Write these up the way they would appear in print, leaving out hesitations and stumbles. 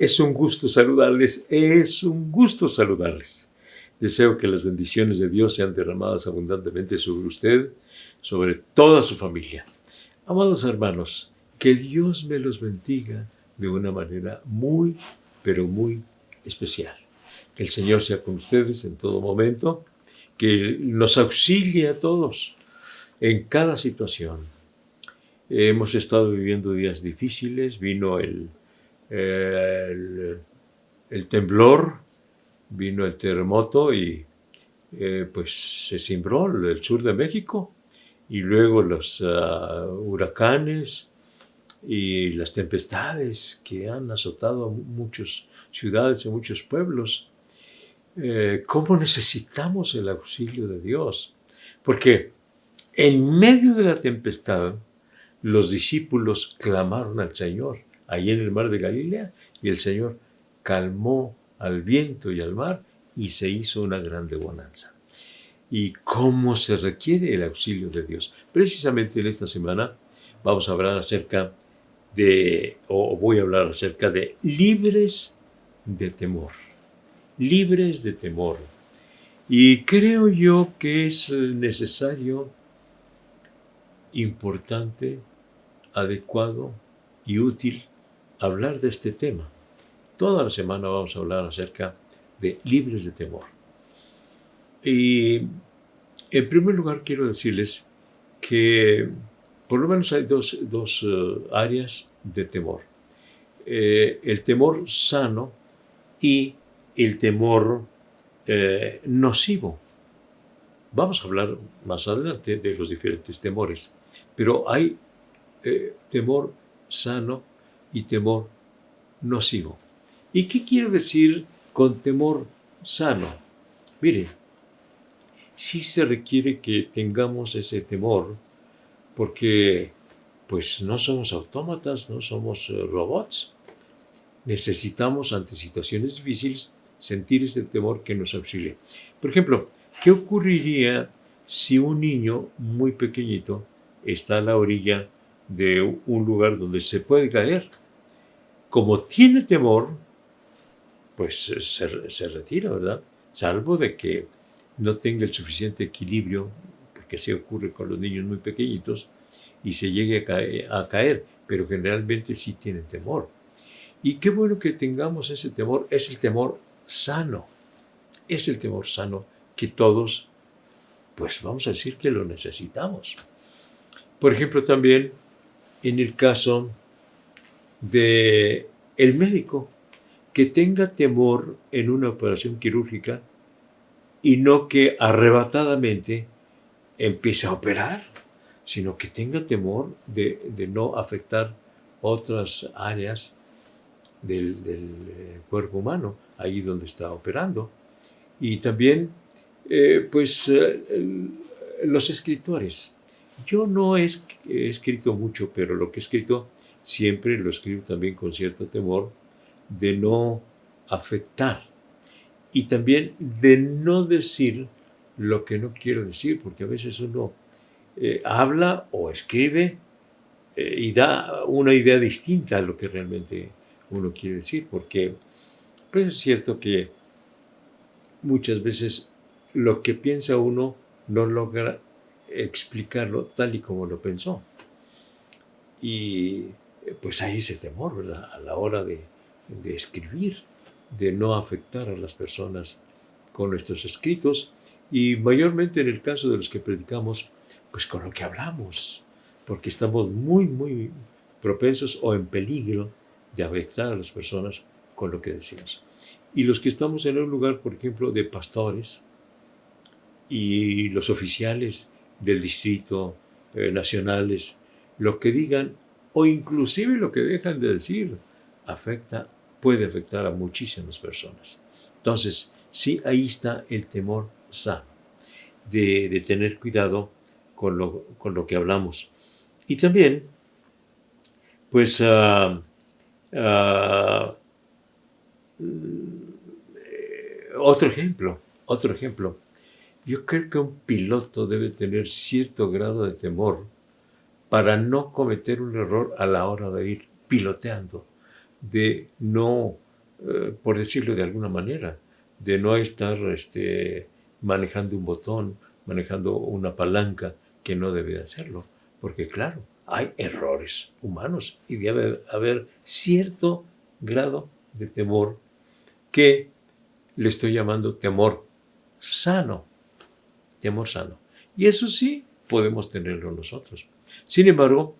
Es un gusto saludarles, es un gusto saludarles. Deseo que las bendiciones de Dios sean derramadas abundantemente sobre usted, sobre toda su familia. Amados hermanos, que Dios me los bendiga de una manera muy, pero muy especial. Que el Señor sea con ustedes en todo momento, que nos auxilie a todos en cada situación. Hemos estado viviendo días difíciles, vino el temblor, vino el terremoto y pues se cimbró el sur de México y luego los huracanes y las tempestades que han azotado a muchas ciudades y muchos pueblos. ¿Cómo necesitamos el auxilio de Dios? Porque en medio de la tempestad, los discípulos clamaron al Señor, ahí en el mar de Galilea, y el Señor calmó al viento y al mar, y se hizo una grande bonanza. ¿Y cómo se requiere el auxilio de Dios? Precisamente en esta semana vamos a hablar acerca de, o voy a hablar acerca de libres de temor. Libres de temor. Y creo yo que es necesario, importante, adecuado y útil hablar de este tema. Toda la semana vamos a hablar acerca de libres de temor. Y en primer lugar quiero decirles que por lo menos hay dos áreas de temor. El temor sano y el temor nocivo. Vamos a hablar más adelante de los diferentes temores, pero hay temor sano y temor nocivo. ¿Y qué quiero decir con temor sano? Miren, sí se requiere que tengamos ese temor, porque pues no somos autómatas, no somos robots. Necesitamos ante situaciones difíciles sentir ese temor que nos auxilie. Por ejemplo, ¿qué ocurriría si un niño muy pequeñito está a la orilla de un lugar donde se puede caer? Como tiene temor, pues se retira, ¿verdad? Salvo de que no tenga el suficiente equilibrio, porque así ocurre con los niños muy pequeñitos, y se llegue a caer, pero generalmente sí tienen temor. Y qué bueno que tengamos ese temor, es el temor sano, es el temor sano que todos, pues vamos a decir que lo necesitamos. Por ejemplo, también en el caso de el médico, que tenga temor en una operación quirúrgica y no que arrebatadamente empiece a operar, sino que tenga temor de no afectar otras áreas del cuerpo humano, ahí donde está operando. Y también, los escritores. Yo no he escrito mucho, pero lo que he escrito siempre lo escribo también con cierto temor de no afectar y también de no decir lo que no quiero decir, porque a veces uno habla o escribe y da una idea distinta a lo que realmente uno quiere decir, porque pues es cierto que muchas veces lo que piensa uno no logra explicarlo tal y como lo pensó. Y pues hay ese temor, ¿verdad? A la hora de escribir, de no afectar a las personas con nuestros escritos y mayormente en el caso de los que predicamos, pues con lo que hablamos, porque estamos muy, muy propensos o en peligro de afectar a las personas con lo que decimos. Y los que estamos en un lugar, por ejemplo, de pastores y los oficiales del distrito, nacionales, lo que digan o inclusive lo que dejan de decir puede afectar a muchísimas personas. Entonces, sí, ahí está el temor sano, de tener cuidado con lo que hablamos. Y también, pues, otro ejemplo. Yo creo que un piloto debe tener cierto grado de temor para no cometer un error a la hora de ir piloteando, de no por decirlo de alguna manera, de no estar manejando un botón, manejando una palanca que no debe de hacerlo. Porque claro, hay errores humanos y debe haber cierto grado de temor que le estoy llamando temor sano. Temor sano. Y eso sí podemos tenerlo nosotros. Sin embargo,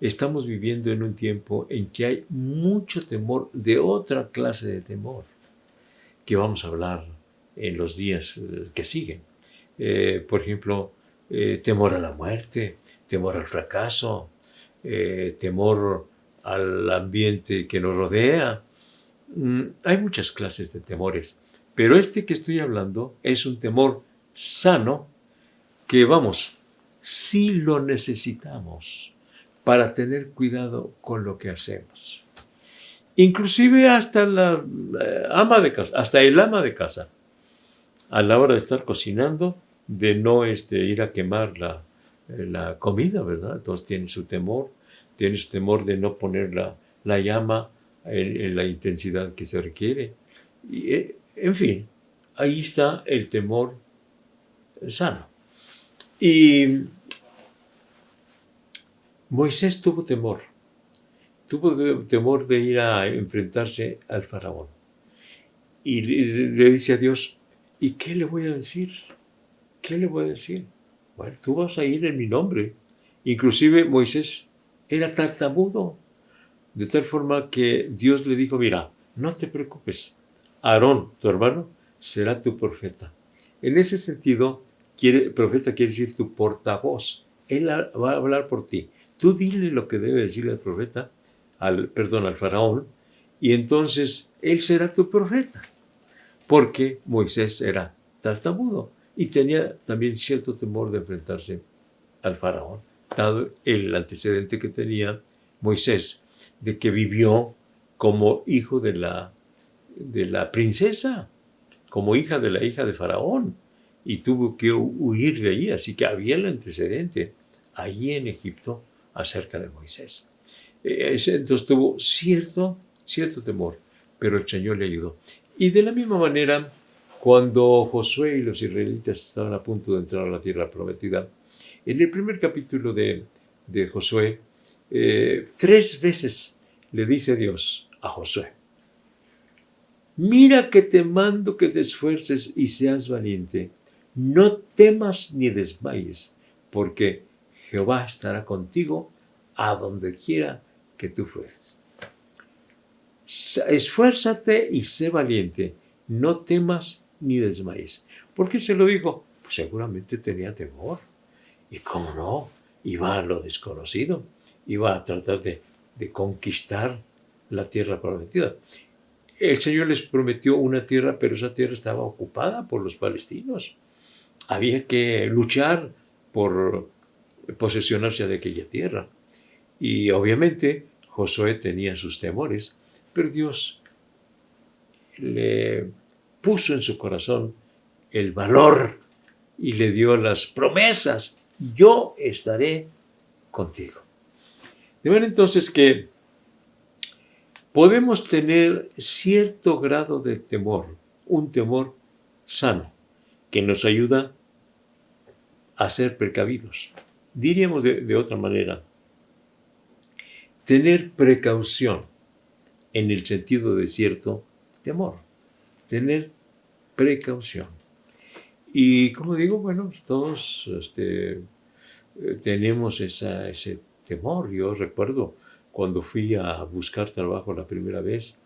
estamos viviendo en un tiempo en que hay mucho temor de otra clase de temor que vamos a hablar en los días que siguen. Por ejemplo, temor a la muerte, temor al fracaso, temor al ambiente que nos rodea. Hay muchas clases de temores, pero este que estoy hablando es un temor sano que, vamos, sí lo necesitamos para tener cuidado con lo que hacemos. Inclusive hasta la ama de casa, hasta el ama de casa, a la hora de estar cocinando, de no ir a quemar la comida, ¿verdad? Entonces tiene su temor de no poner la llama en la intensidad que se requiere. Y, en fin, ahí está el temor sano. Y Moisés tuvo temor de ir a enfrentarse al faraón. Y le dice a Dios, ¿y qué le voy a decir? ¿Qué le voy a decir? Bueno, tú vas a ir en mi nombre. Inclusive Moisés era tartamudo, de tal forma que Dios le dijo, mira, no te preocupes, Aarón, tu hermano, será tu profeta. En ese sentido, profeta quiere decir tu portavoz. Él va a hablar por ti. Tú dile lo que debe decirle al profeta, al faraón, y entonces él será tu profeta. Porque Moisés era tartamudo y tenía también cierto temor de enfrentarse al faraón, dado el antecedente que tenía Moisés, de que vivió como hijo de la princesa, como hija de faraón, y tuvo que huir de allí, así que había el antecedente allí en Egipto acerca de Moisés. Entonces tuvo cierto temor, pero el Señor le ayudó. Y de la misma manera, cuando Josué y los israelitas estaban a punto de entrar a la tierra prometida, en el primer capítulo de Josué, 3 veces le dice Dios a Josué, mira que te mando que te esfuerces y seas valiente, no temas ni desmayes, porque Jehová estará contigo a donde quiera que tú fueres. Esfuérzate y sé valiente, no temas ni desmayes. ¿Por qué se lo dijo? Pues seguramente tenía temor. Y cómo no, iba a lo desconocido, iba a tratar de conquistar la tierra prometida. El Señor les prometió una tierra, pero esa tierra estaba ocupada por los palestinos. Había que luchar por posesionarse de aquella tierra. Y obviamente Josué tenía sus temores, pero Dios le puso en su corazón el valor y le dio las promesas. Yo estaré contigo. De manera entonces que podemos tener cierto grado de temor, un temor sano, que nos ayuda a ser precavidos. Diríamos de otra manera, tener precaución en el sentido de cierto temor, tener precaución. Y como digo, bueno, todos tenemos ese temor. Yo recuerdo cuando fui a buscar trabajo la primera vez,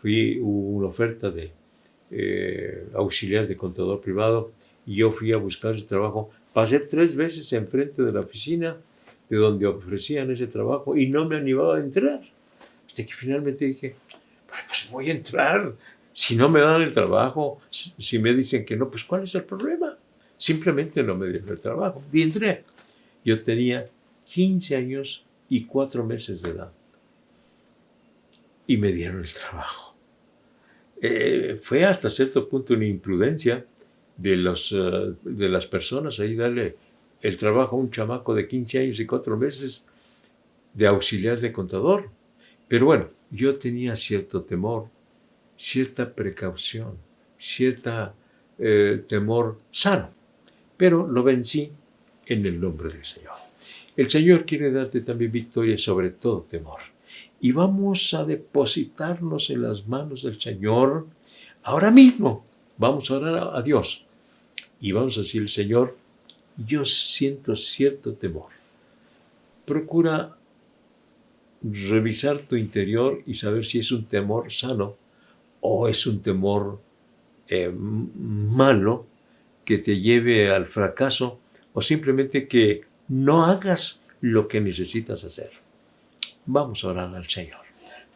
hubo una oferta de auxiliar de contador privado y yo fui a buscar ese trabajo. Pasé 3 veces enfrente de la oficina de donde ofrecían ese trabajo y no me animaba a entrar. Hasta que finalmente dije, pues voy a entrar. Si no me dan el trabajo, si me dicen que no, pues ¿cuál es el problema? Simplemente no me dieron el trabajo. Y entré. Yo tenía 15 años y 4 meses de edad. Y me dieron el trabajo. Fue hasta cierto punto una imprudencia de las personas ahí darle el trabajo a un chamaco de 15 años y 4 meses de auxiliar de contador. Pero bueno, yo tenía cierto temor cierta precaución, cierta temor sano, pero lo vencí en el nombre del Señor. El Señor quiere darte también victoria sobre todo temor. Y vamos a depositarnos en las manos del Señor ahora mismo. Vamos a orar a Dios y vamos a decir, Señor, yo siento cierto temor. Procura revisar tu interior y saber si es un temor sano o es un temor malo que te lleve al fracaso o simplemente que no hagas lo que necesitas hacer. Vamos a orar al Señor.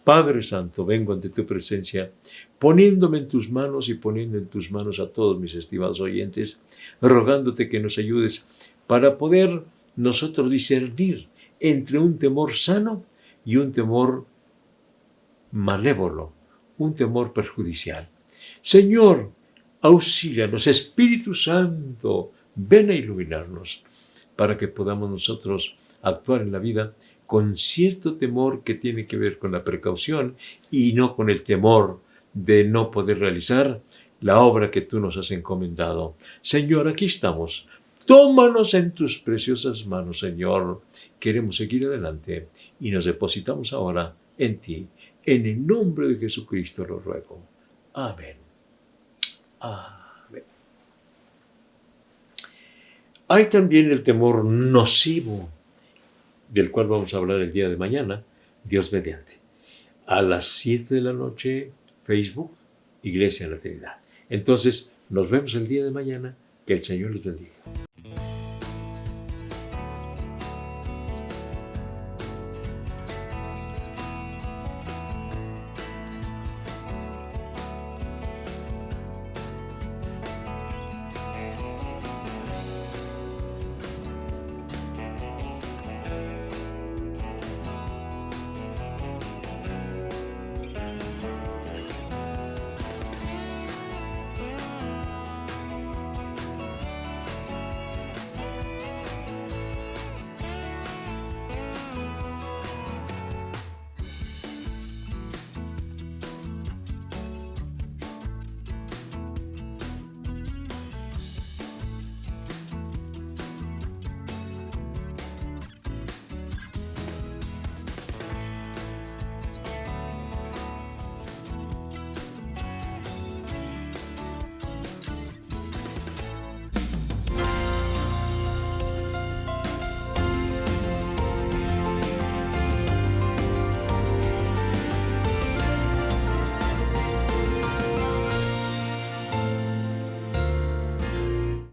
Padre Santo, vengo ante tu presencia, poniéndome en tus manos y poniendo en tus manos a todos mis estimados oyentes, rogándote que nos ayudes para poder nosotros discernir entre un temor sano y un temor malévolo, un temor perjudicial. Señor, auxílianos, Espíritu Santo, ven a iluminarnos para que podamos nosotros actuar en la vida con cierto temor que tiene que ver con la precaución y no con el temor de no poder realizar la obra que tú nos has encomendado. Señor, aquí estamos. Tómanos en tus preciosas manos, Señor. Queremos seguir adelante y nos depositamos ahora en ti. En el nombre de Jesucristo lo ruego. Amén. Amén. Hay también el temor nocivo, del cual vamos a hablar el día de mañana, Dios mediante. A las 7 de la noche, Facebook, Iglesia en la Trinidad. Entonces, nos vemos el día de mañana. Que el Señor les bendiga.